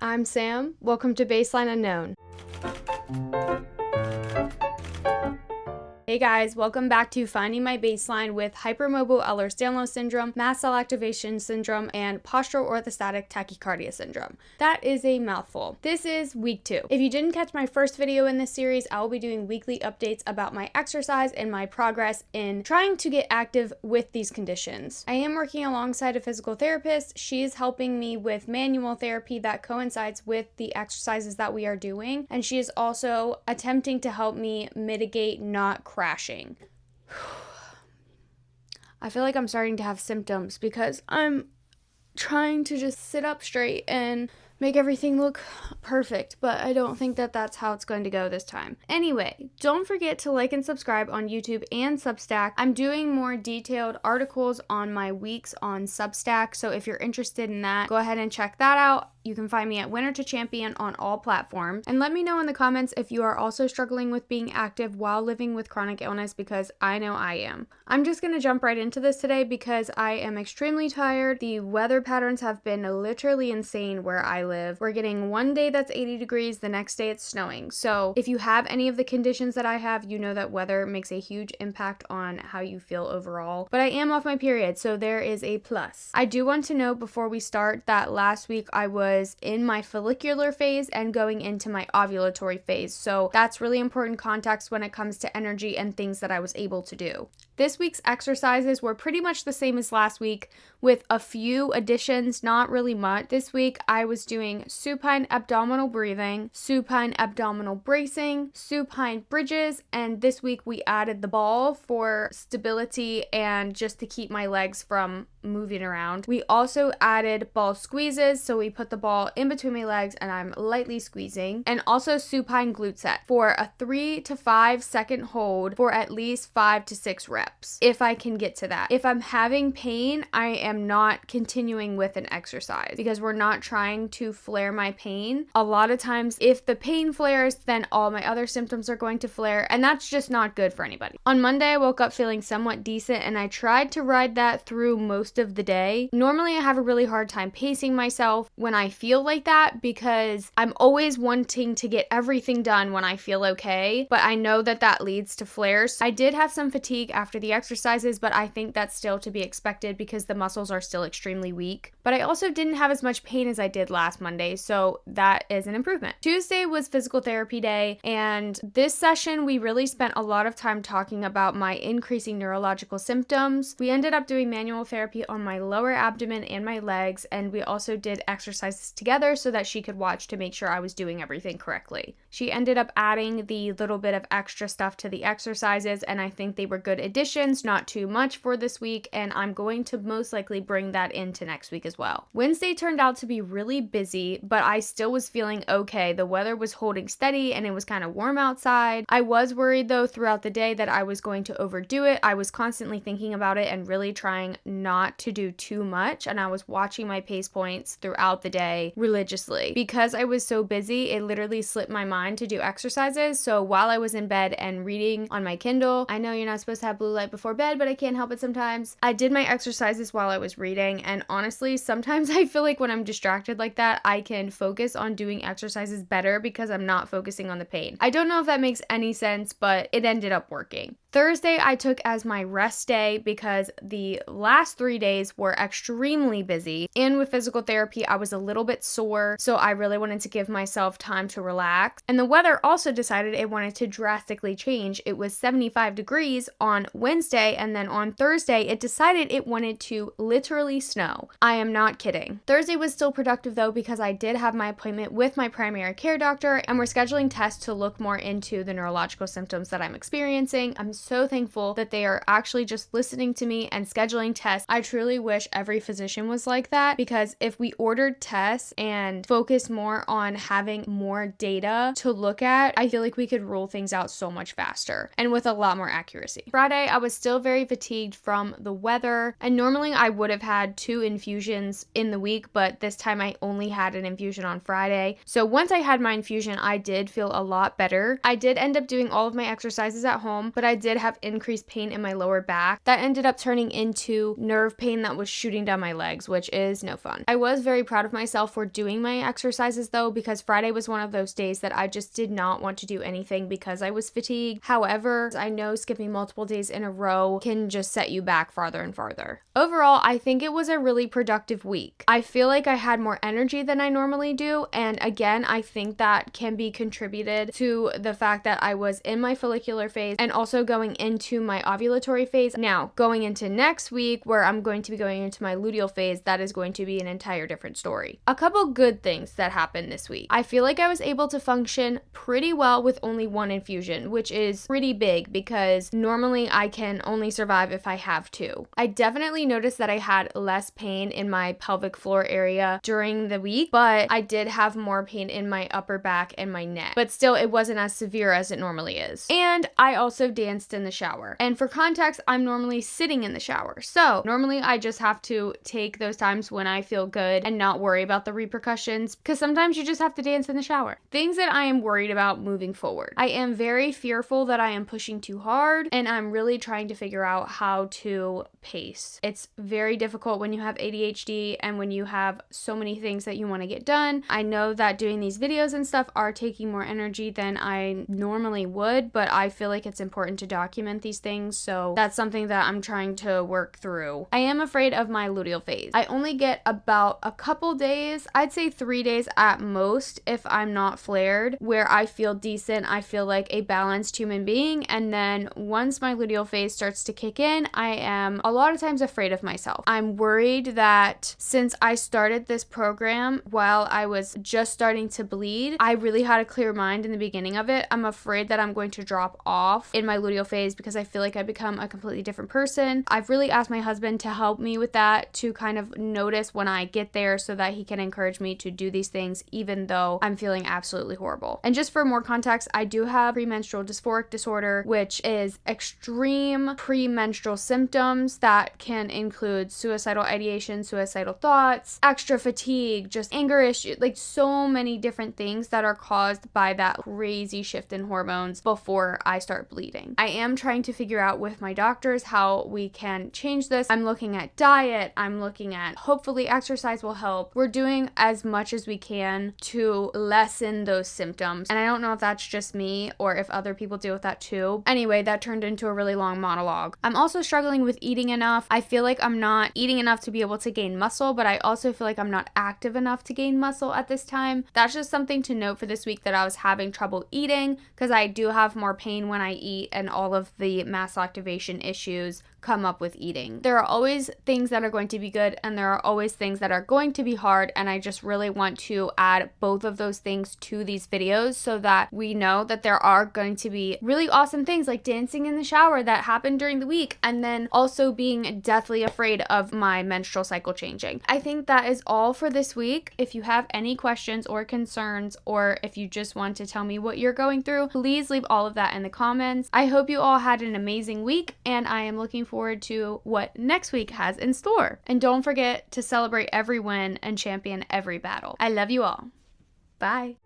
I'm Sam. Welcome to Baseline Unknown. Hey guys, welcome back to Finding My Baseline with hypermobile Ehlers-Danlos syndrome, mast cell activation syndrome, and postural orthostatic tachycardia syndrome. That is a mouthful. This is week 2. If you didn't catch my first video in this series, I will be doing weekly updates about my exercise and my progress in trying to get active with these conditions. I am working alongside a physical therapist. She is helping me with manual therapy that coincides with the exercises that we are doing, and she is also attempting to help me mitigate not crashing. I feel like I'm starting to have symptoms because I'm trying to just sit up straight and make everything look perfect, but I don't think that that's how it's going to go this time. Anyway, don't forget to like and subscribe on YouTube and Substack. I'm doing more detailed articles on my weeks on Substack, so if you're interested in that, go ahead and check that out. You can find me at Winner to Champion on all platforms. And let me know in the comments if you are also struggling with being active while living with chronic illness, because I know I am. I'm just going to jump right into this today because I am extremely tired. The weather patterns have been literally insane where I live. We're getting one day that's 80 degrees, the next day it's snowing. So if you have any of the conditions that I have, you know that weather makes a huge impact on how you feel overall. But I am off my period, so there is a plus. I do want to note before we start that last week I was in my follicular phase and going into my ovulatory phase. So that's really important context when it comes to energy and things that I was able to do. This week's exercises were pretty much the same as last week with a few additions, not really much. This week I was doing supine abdominal breathing, supine abdominal bracing, supine bridges, and this week we added the ball for stability and just to keep my legs from moving around. We also added ball squeezes, so we put the ball in between my legs and I'm lightly squeezing, and also supine glute set for a 3 to 5 second hold for at least 5 to 6 reps, if I can get to that. If I'm having pain, I am not continuing with an exercise because we're not trying to flare my pain. A lot of times if the pain flares, then all my other symptoms are going to flare, and that's just not good for anybody. On Monday, I woke up feeling somewhat decent and I tried to ride that through most of the day. Normally I have a really hard time pacing myself when I feel like that because I'm always wanting to get everything done when I feel okay, but I know that that leads to flares. I did have some fatigue after the exercises, but I think that's still to be expected because the muscles are still extremely weak. But I also didn't have as much pain as I did last Monday, so that is an improvement. Tuesday was physical therapy day, and this session we really spent a lot of time talking about my increasing neurological symptoms. We ended up doing manual therapy on my lower abdomen and my legs, and we also did exercises together so that she could watch to make sure I was doing everything correctly. She ended up adding the little bit of extra stuff to the exercises, and I think they were good additions, not too much for this week, and I'm going to most likely bring that into next week as well. Wednesday turned out to be really busy, but I still was feeling okay. The weather was holding steady and it was kind of warm outside. I was worried though throughout the day that I was going to overdo it. I was constantly thinking about it and really trying not to do too much, and I was watching my pace points throughout the day religiously. Because I was so busy, it literally slipped my mind to do exercises. So while I was in bed and reading on my Kindle, I know you're not supposed to have blue light before bed, but I can't help it sometimes, I did my exercises while I was reading, and honestly sometimes I feel like when I'm distracted like that, I can focus on doing exercises better because I'm not focusing on the pain. I don't know if that makes any sense, but it ended up working. Thursday I took as my rest day because the last 3 days were extremely busy, and with physical therapy I was a little bit sore, so I really wanted to give myself time to relax. And the weather also decided it wanted to drastically change. It was 75 degrees on Wednesday, and then on Thursday it decided it wanted to literally snow. I am not kidding. Thursday was still productive though because I did have my appointment with my primary care doctor, and we're scheduling tests to look more into the neurological symptoms that I'm experiencing. I'm so thankful that they are actually just listening to me and scheduling tests. I truly wish every physician was like that, because if we ordered tests and focused more on having more data to look at, I feel like we could rule things out so much faster and with a lot more accuracy. Friday, I was still very fatigued from the weather, and normally I would have had 2 infusions in the week, but this time I only had an infusion on Friday. So once I had my infusion, I did feel a lot better. I did end up doing all of my exercises at home, but I did did have increased pain in my lower back that ended up turning into nerve pain that was shooting down my legs, which is no fun. I was very proud of myself for doing my exercises though, because Friday was one of those days that I just did not want to do anything because I was fatigued. However, I know skipping multiple days in a row can just set you back farther and farther. Overall, I think it was a really productive week. I feel like I had more energy than I normally do, and again, I think that can be contributed to the fact that I was in my follicular phase and also going into my ovulatory phase. Now, going into next week where I'm going to be going into my luteal phase, that is going to be an entire different story. A couple good things that happened this week. I feel like I was able to function pretty well with only one infusion, which is pretty big because normally I can only survive if I have two. I definitely noticed that I had less pain in my pelvic floor area during the week, but I did have more pain in my upper back and my neck. But still, it wasn't as severe as it normally is. And I also danced in the shower. And for context, I'm normally sitting in the shower. So normally I just have to take those times when I feel good and not worry about the repercussions, because sometimes you just have to dance in the shower. Things that I am worried about moving forward. I am very fearful that I am pushing too hard, and I'm really trying to figure out how to pace. It's very difficult when you have ADHD and when you have so many things that you want to get done. I know that doing these videos and stuff are taking more energy than I normally would, but I feel like it's important to document these things, so that's something that I'm trying to work through. I am afraid of my luteal phase. I only get about a couple days, I'd say 3 days at most if I'm not flared, where I feel decent, I feel like a balanced human being, and then once my luteal phase starts to kick in, I am a lot of times afraid of myself. I'm worried that since I started this program while I was just starting to bleed, I really had a clear mind in the beginning of it. I'm afraid that I'm going to drop off in my luteal phase because I feel like I become a completely different person. I've really asked my husband to help me with that, to kind of notice when I get there so that he can encourage me to do these things even though I'm feeling absolutely horrible. And just for more context, I do have premenstrual dysphoric disorder, which is extreme premenstrual symptoms that can include suicidal ideation, suicidal thoughts, extra fatigue, just anger issues, like so many different things that are caused by that crazy shift in hormones before I start bleeding. I am trying to figure out with my doctors how we can change this. I'm looking at diet, I'm looking at hopefully exercise will help. We're doing as much as we can to lessen those symptoms. And I don't know if that's just me or if other people deal with that too. Anyway, that turned into a really long monologue. I'm also struggling with eating enough. I feel like I'm not eating enough to be able to gain muscle, but I also feel like I'm not active enough to gain muscle at this time. That's just something to note for this week, that I was having trouble eating because I do have more pain when I eat, and all of the mast activation issues come up with eating. There are always things that are going to be good and there are always things that are going to be hard, and I just really want to add both of those things to these videos so that we know that there are going to be really awesome things like dancing in the shower that happened during the week, and then also being deathly afraid of my menstrual cycle changing. I think that is all for this week. If you have any questions or concerns, or if you just want to tell me what you're going through, please leave all of that in the comments. I hope you all had an amazing week, and I am looking forward to what next week has in store. And don't forget to celebrate every win and champion every battle. I love you all. Bye.